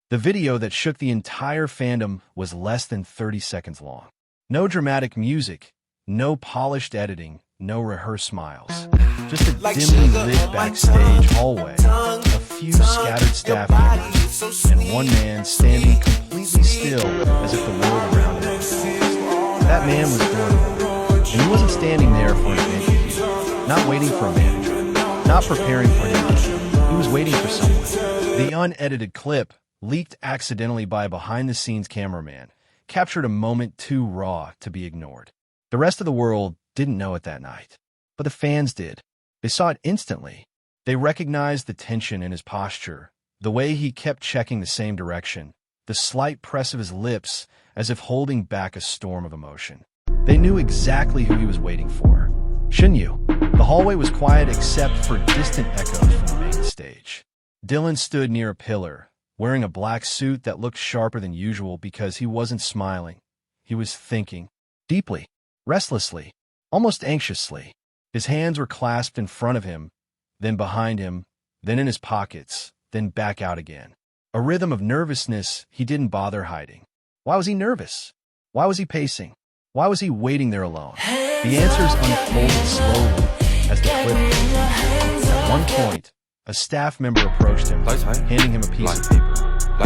The video that shook the entire fandom was less than 30 seconds long. No dramatic music, no polished editing, no rehearsed smiles. Just a dimly lit backstage hallway, a few scattered staff members, and one man standing completely still as if the world around him was paused. That man was Dylan, and he wasn't standing there for an interview, not waiting for a manager, not preparing for an interview. He was waiting for someone. The unedited clip, leaked accidentally by a behind-the-scenes cameraman, captured a moment too raw to be ignored. The rest of the world didn't know it that night, but the fans did. They saw it instantly. They recognized the tension in his posture, the way he kept checking the same direction, the slight press of his lips as if holding back a storm of emotion. They knew exactly who he was waiting for. Shen Yue. The hallway was quiet except for distant echoes from the main stage. Dylan stood near a pillar, wearing a black suit that looked sharper than usual because he wasn't smiling. He was thinking, deeply, restlessly, almost anxiously. His hands were clasped in front of him, then behind him, then in his pockets, then back out again. A rhythm of nervousness he didn't bother hiding. Why was he nervous? Why was he pacing? Why was he waiting there alone? The answers unfolded slowly as the clip ended. At one point, a staff member approached him, handing him a piece of paper.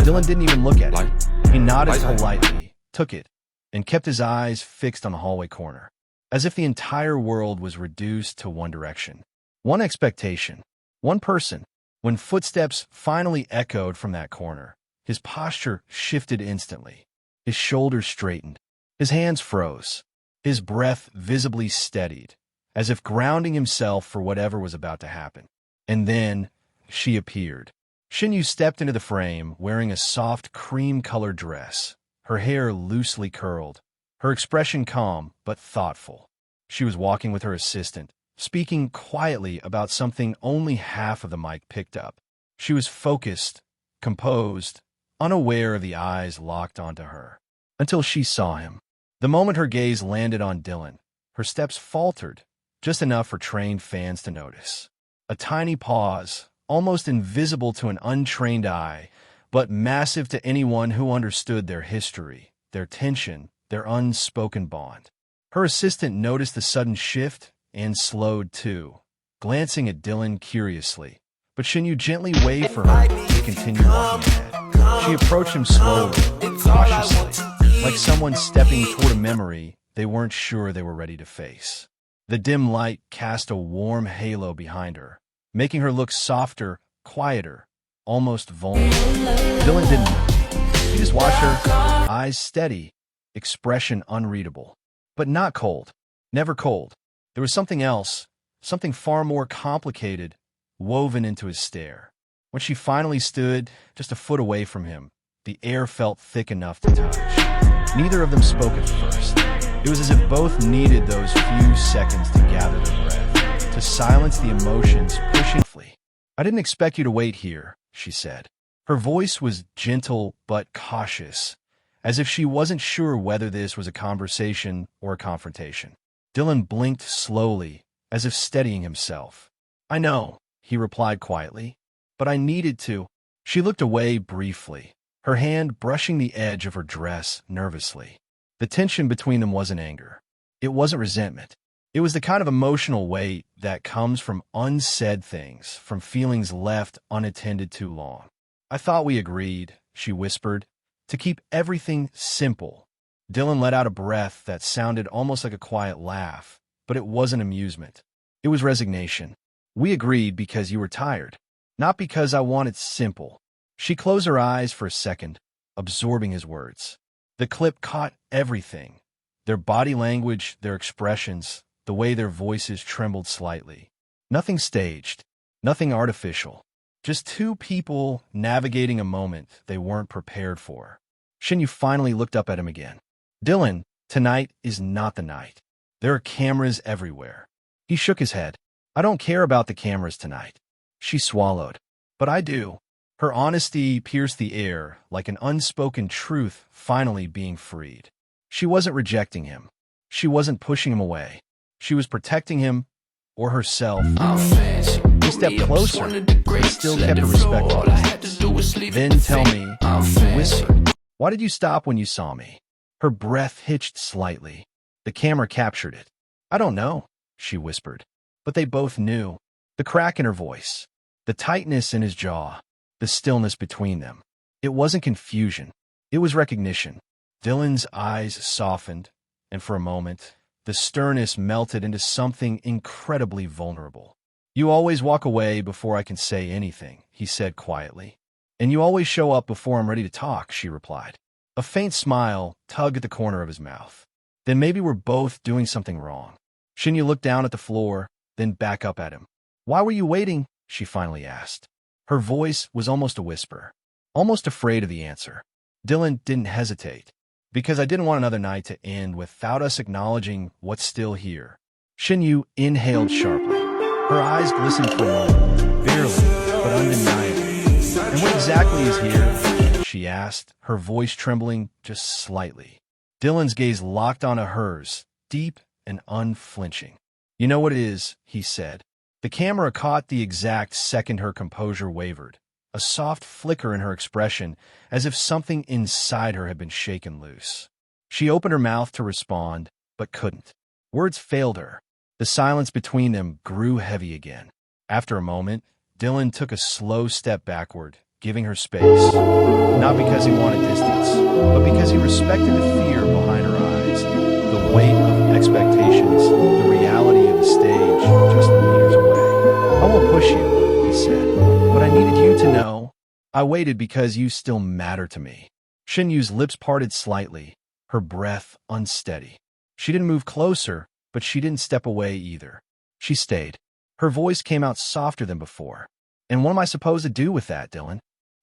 Dylan didn't even look at it. He nodded politely, took it, and kept his eyes fixed on the hallway corner, as if the entire world was reduced to one direction. One expectation, one person. When footsteps finally echoed from that corner, his posture shifted instantly. His shoulders straightened. His hands froze. His breath visibly steadied, as if grounding himself for whatever was about to happen. And then she appeared. Shen Yue stepped into the frame, wearing a soft cream-colored dress, her hair loosely curled, her expression calm but thoughtful. She was walking with her assistant, speaking quietly about something only half of the mic picked up. She was focused, composed, unaware of the eyes locked onto her, until she saw him. The moment her gaze landed on Dylan, her steps faltered, just enough for trained fans to notice. A tiny pause, almost invisible to an untrained eye, but massive to anyone who understood their history, their tension, their unspoken bond. Her assistant noticed the sudden shift and slowed too, glancing at Dylan curiously. But Shen Yue gently waved for her to continue walking ahead. She approached him slowly, cautiously, like someone stepping toward a memory they weren't sure they were ready to face. The dim light cast a warm halo behind her, making her look softer, quieter, almost vulnerable. Dylan didn't move. He just watched her, eyes steady, expression unreadable. But not cold. Never cold. There was something else, something far more complicated, woven into his stare. When she finally stood just a foot away from him, the air felt thick enough to touch. Neither of them spoke at first. It was as if both needed those few seconds to gather their breath, to silence the emotions pushing. "I didn't expect you to wait here," she said. Her voice was gentle but cautious, as if she wasn't sure whether this was a conversation or a confrontation. Dylan blinked slowly, as if steadying himself. "I know," he replied quietly, "but I needed to." She looked away briefly, her hand brushing the edge of her dress nervously. The tension between them wasn't anger. It wasn't resentment. It was the kind of emotional weight that comes from unsaid things, from feelings left unattended too long. "I thought we agreed," she whispered, "to keep everything simple." Dylan let out a breath that sounded almost like a quiet laugh, but it wasn't amusement. It was resignation. "We agreed because you were tired, not because I wanted simple." She closed her eyes for a second, absorbing his words. The clip caught everything. Their body language, their expressions, the way their voices trembled slightly. Nothing staged, nothing artificial. Just two people navigating a moment they weren't prepared for. Shen Yue finally looked up at him again. "Dylan, tonight is not the night. There are cameras everywhere." He shook his head. "I don't care about the cameras tonight." She swallowed. "But I do." Her honesty pierced the air like an unspoken truth finally being freed. She wasn't rejecting him. She wasn't pushing him away. She was protecting him, or herself. He stepped closer, but still kept a respectful distance. "Then tell me," Why did you stop when you saw me? Her breath hitched slightly. The camera captured it. I don't know, she whispered. But they both knew. The crack in her voice, the tightness in his jaw, the stillness between them. It wasn't confusion. It was recognition. Dylan's eyes softened, and for a moment, the sternness melted into something incredibly vulnerable. You always walk away before I can say anything, he said quietly. And you always show up before I'm ready to talk, she replied. A faint smile tugged at the corner of his mouth. Then maybe we're both doing something wrong. Shen Yue looked down at the floor, then back up at him. Why were you waiting? She finally asked. Her voice was almost a whisper, almost afraid of the answer. Dylan didn't hesitate. Because I didn't want another night to end without us acknowledging what's still here. Shen Yue inhaled sharply. Her eyes glistened for a moment, barely, but undeniably. And what exactly is here? She asked, her voice trembling just slightly. Dylan's gaze locked onto hers, deep and unflinching. You know what it is, he said. The camera caught the exact second her composure wavered, a soft flicker in her expression, as if something inside her had been shaken loose. She opened her mouth to respond, but couldn't. Words failed her. The silence between them grew heavy again. After a moment, Dylan took a slow step backward, giving her space. Not because he wanted distance, but because he respected the fear behind her eyes, the weight of expectations, the reality of the stage just meters away. I won't push you, he said, but I needed you to know. I waited because you still matter to me. Shen Yue's lips parted slightly, her breath unsteady. She didn't move closer, but she didn't step away either. She stayed. Her voice came out softer than before. And what am I supposed to do with that, Dylan?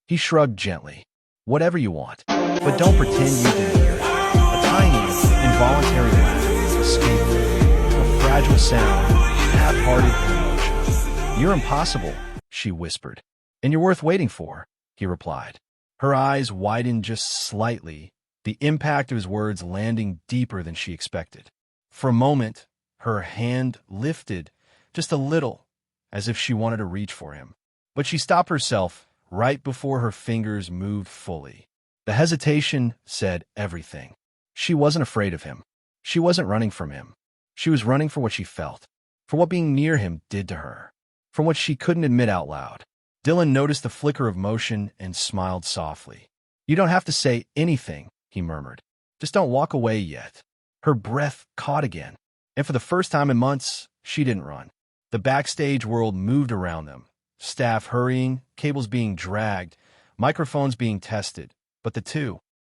He shrugged gently. Whatever you want. But don't pretend you didn't hear it. A tiny, involuntary laugh escaped her. A fragile sound, half-hearted emotion. You're impossible, she whispered. And you're worth waiting for, he replied. Her eyes widened just slightly, the impact of his words landing deeper than she expected. For a moment, her hand lifted just a little, as if she wanted to reach for him. But she stopped herself right before her fingers moved fully. The hesitation said everything. She wasn't afraid of him. She wasn't running from him. She was running for what she felt, for what being near him did to her, from what she couldn't admit out loud. Dylan noticed the flicker of motion and smiled softly. You don't have to say anything, he murmured. Just don't walk away yet. Her breath caught again, and for the first time in months, she didn't run. The backstage world moved around them, staff hurrying, cables being dragged, microphones being tested, but the two,